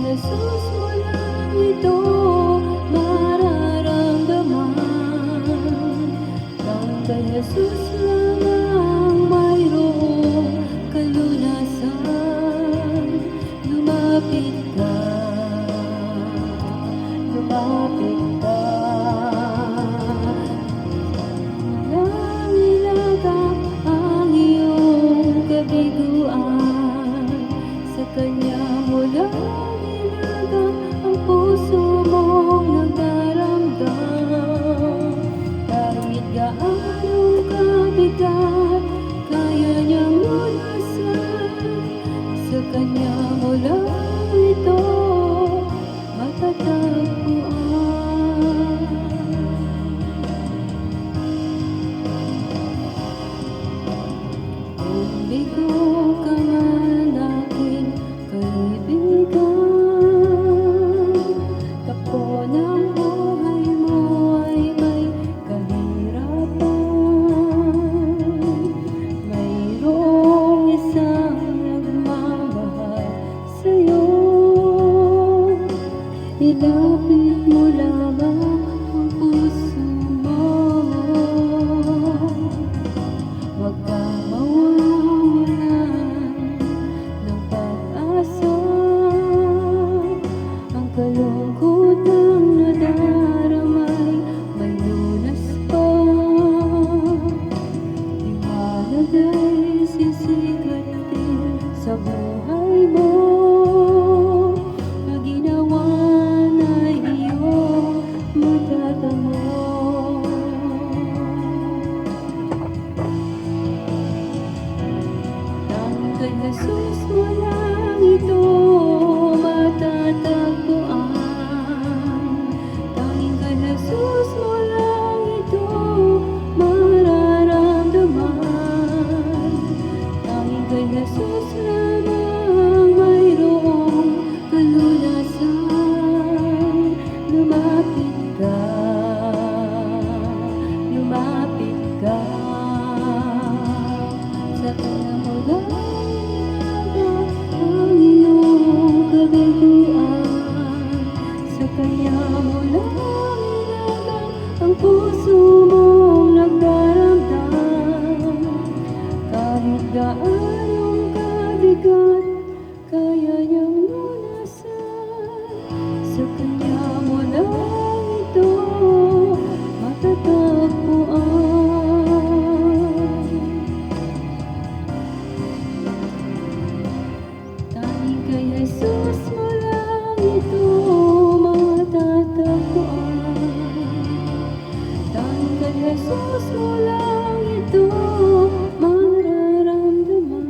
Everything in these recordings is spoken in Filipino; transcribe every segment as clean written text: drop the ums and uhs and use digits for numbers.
Jesus mo lang ito mararamdaman. Tanging kay Jesus lang ang mayroong kalunasan. Lumapit ka, lumapit ka. Lang ilagak ang iyong kabiguan. Sa Kanya mo lang ilagak ang puso mong nagdaramdam. Kahit gaano kabigat, kaya niyang lunasan. Sa Kanya mo lang ito matatagpuan. Kung bigo ka man aking kaibigan, takbo ng buhay mo ay may kahirapan. Mayroong isang nagmamahal sa'yo. Ilapit mo lamang ang puso mo. Huwag kang mawawalan ng pag-asa. Ang kalungkutang nadaramay may lunas pa. Liwanag ay sisikat din sa buhay mo. Pag ginawa na iyong matatamo. Tanging kay Jesus mo lang ito matatagpuan. Tanging kay Jesus mo lang ito mararamdaman. Tanging kay Jesus lamang mayroong kalunasan. Lumapit ka, lumapit ka. Sa Kanya mo lang ilagak ang iyong kabiguan. Sa Kanya mo lang ilagak ang puso mong nagdaramdam. Kahit gaanong kabigat, kaya niyang lunasan. Sa Kanya mo lang ito matatagpuan. Tanging kay Jesus mo lang ito matatagpuan. Tanging kay Jesus mo lang ito mararamdaman.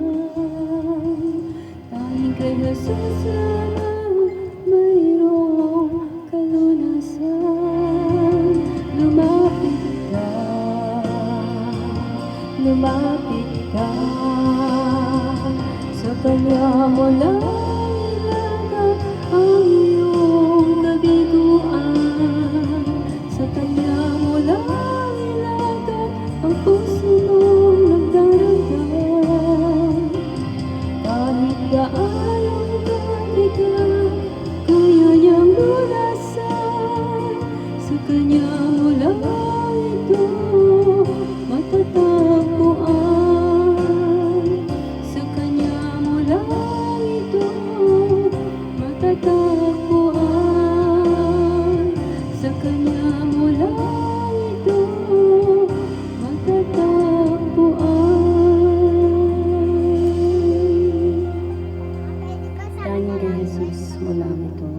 Tanging kay Jesus lamang mayroong kalunasan. Lumapit ka, lumapit ka. Sa Kanya mo lang ilagak ang iyong kabiguan. Sa Kanya mo lang ilagak ang puso mong nagdaramdam. Kahit gaanong kabigat, kaya niyang lunasan. Sa Kanya mo lang ito matatagpuan. Sa Kanya mo lang ito matatagpuan. Sa Kanya mo lang ito matatagpuan. Tanging kay Jesus mo lang ito